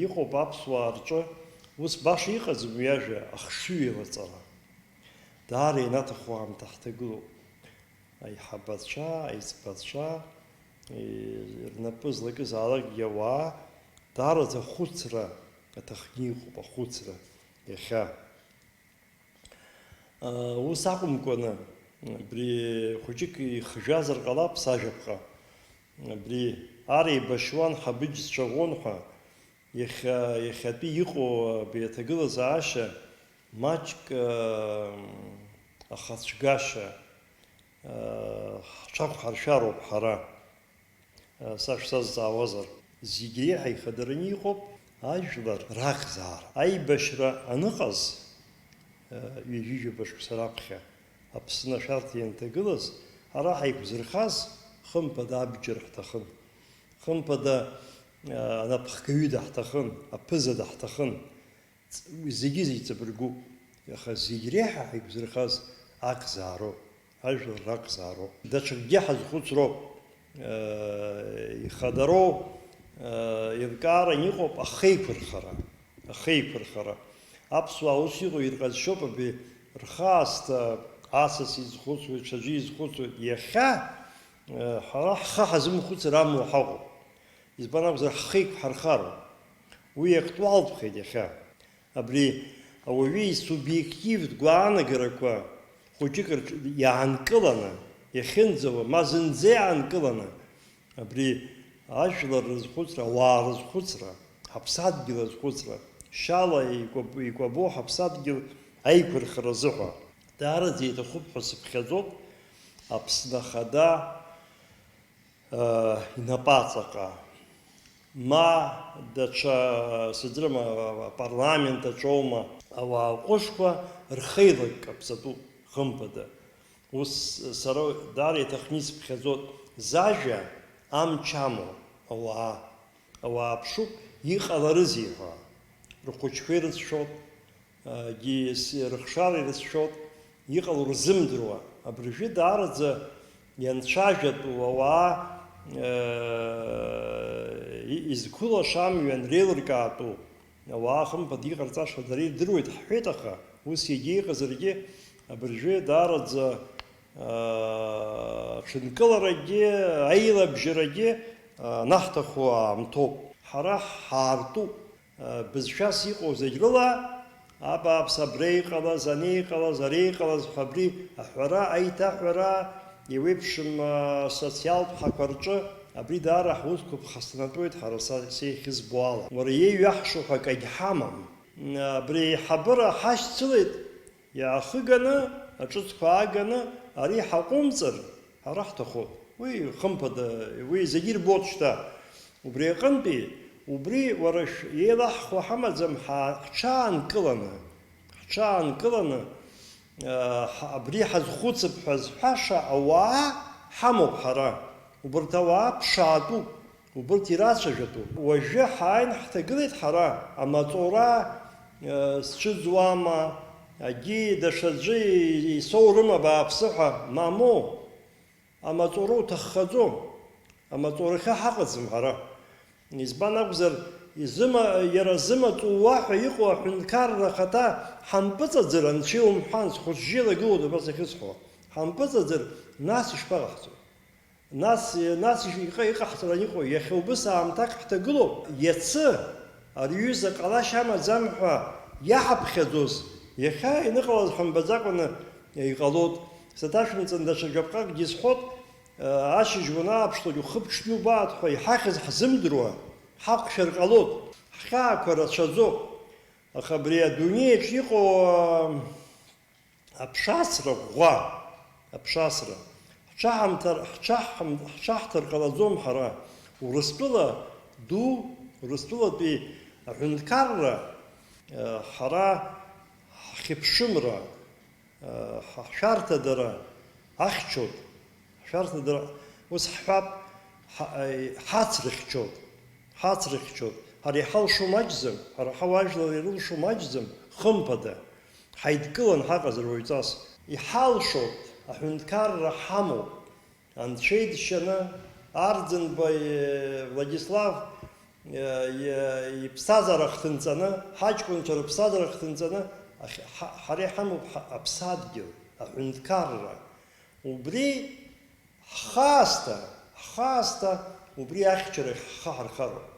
иҟоуп аԥсуаа рҿы ус баша иҟаӡам ҩажәа ахшыҩ еилаҵара. Даара инаҭаху аамҭа ҳҭагылоуп. Аиҳабацәа, аиҵбацәа, рнапы злакызаалакгьы ауаа даараӡа ахәыцра аҭахны иҟоуп, ахәыцра иахьа. Ус акәымкәаны, абри хәыҷык ихжәазар ҟалап сажәаԥҟа. Абри ар еибашьуан ҳабыџь зҿаӷәон ҳәа, иахьатәи иҟоу абри аҭагылазаашьа маҷк ахацәгаша ҳҽақәҳаршәароуп ҳара. Сашәсазҵаауазар, зегьы реиҳа ихадараны иҟоуп ажәлар ракзаара. Аибашьра аныҟаз ҩажәижәаба шықәса раԥхьа Аԥсны ашәарҭа ианҭагылаз, ҳара ҳаиқәзырхаз хымԥада абџьар ҳҭахын, хымԥада анапхгаҩы даҳҭахын, аԥыза даҳҭахын. Зегьы зеиҵабыргуп. Аха зегь реиҳа ҳаиқәзырхаз акзаароуп, ажәлар ракзаароуп. Даҽакгьы ҳазхәыцроуп, ихадароу еилкааран иҟоуп ахеиқәырхара. Ахеиқәырхара. Аԥсуаа ус иҟоу ирҟазшьоуп, абри рхаасҭа асас изхәыцуеит, ҽаӡәы изхәыцуеит. Иахьа ҳара ҳхы ҳазымхәыцыр амуа ҳаҟоуп. Избан акәзар ҳхеиқәҳархароуп. Уи актуалтәхеит иахьа. Абри ауаҩы исубиективтә гәаанагарақәа хәыҷык иаанкыланы, иахьынӡауа, ма зынӡа иаанкыланы, абри ажәлар рызхәыцра, ауаа рызхәыцра, ҳаԥсадгьыл азхәыцра, шьала икәабо ҳаԥсадгьыл аиқәырхара азыҳәа. Даараӡа иҭахуп ҳәа сыԥхьаӡоуп Аԥсны Ахада инапаҵаҟа. Ма даҽа сыӡрым апарламент аҿоума ауаа ҟәышқәа рхеилак ҟаԥҵатәуп хымԥада. Ус сара даара иҭахны исыԥхьаӡоит зажәа амч амоуп ауаа. Ауаа ԥшуп иҟаларызеи ҳәа. Рхәыҷқәа ирыцәшәоит, рыхшара ирыцәшәоит, иҟало рзымдыруа. Абыржәы даараӡа ианцәажәатәу ауаа изқәылаша амҩан реилыркаатәу ауаа хымԥада иҟарҵаша дара ирдыруеит ҳҳәеит, аха ус егьа иҟазаргьы абыржәы даараӡа ҽынкыларагьы, аилабжьарагьы наҳҭаху аамҭоуп. Ҳара ҳаартуп. Бызшәас иҟоу зегь рыла абааԥс абра иҟалаз, ани иҟалаз, ари иҟалаз ҳәа абри аҳәара, аиҭаҳәара иеиуеиԥшым социалтә ҳақәа рҿы абри даара ҳусқәа ԥхасҭанатәуеит ҳара сеихьызбо ала. Уара еиҩаҳшо ҳәа акагь ҳамам. Абри еиҳабыра ҳашьцылеит, иаахыганы, аҿыцқәа ааганы, ари ҳаҟәымҵыр, ҳара ҳҭахоит. Уи хымԥада, уи зегьы ирбоит шьҭа. Убри аҟынтәи, убри уара еилаҳхуа ҳамаӡам, ҳҽаанкыланы, абри ҳазхәыцып ҳәа зҳәаша ауаа ҳамоуп ҳара. Убырҭ ауаа ԥшаатәуп, убырҭ ирацәажәатәуп. Уажәы ҳааин ҳҭагылеит ҳара, амаҵура сцәыӡуама, агьи даҽаӡәы исоурыма бааԥсы ҳәа, мамоу. Амаҵура уҭаххаӡом. Амаҵурахьы ҳаҟаӡам ҳара. Избан акәзар, иара зымаҵуа ҳәа иҟоу аҳәынҭқарра ахаҭа ҳампыҵаӡыр, анцәа иумҳәан, схәыҷжьы илагылоуп абас ахьысҳәо. Ҳампыҵаӡыр, нас ишԥаҟаҳҵо? Нас иҟаҳҵаран иҟоу, иахьа убыс аамҭак ҳҭагылоуп. Иацы ариҩыза ҟалашьа амаӡам ҳәа иаҳаԥхьаӡоз, иахьа иныҟалаз ҳамбаӡакәаны иҟалоит. Саҭашәымҵан даҽа жәаԥҟакгьы изҳәоит, ашьыжь уанааԥшлак ухы ԥҽны убаат ҳәа иҳахьыз ҳзымдыруа, ҳақәшәар ҟалоит. Ҳхьаақәа рацәаӡоуп. Аха абри адунеиаҿ иҟоу аԥшасра ӷәӷәа, аԥшасра, ҳҽаҳҭар ҟалаӡом ҳара. Урыстәыла ду, урыстәылатәи аҳәынҭқарра ҳара ҳхьыԥшымра, ҳшәарҭадара ахьчоит. Ҳшәарҭадара ус ҳҳәап, ҳацрыхьчоит. Ҳара иҳалшо маҷӡам, ҳара ҳауаажәлар ирылшо маҷӡам, хымԥада. Ҳаидкылан ҳаҟазар уаҩҵас. Иҳалшоит, аҳәынҭқарра ҳамоуп. Анцәа идшьаны Ардзынба Владислав иԥсҭазаара хҭынҵаны, ҳаҷкәынцәа рыԥсҭазаара хҭынҵаны, ҳара иҳамоуп аԥсадгьыл, аҳәынҭқарра. Убри ҳхаасҭа, убри ахьчарахь ҳхы ҳархароуп.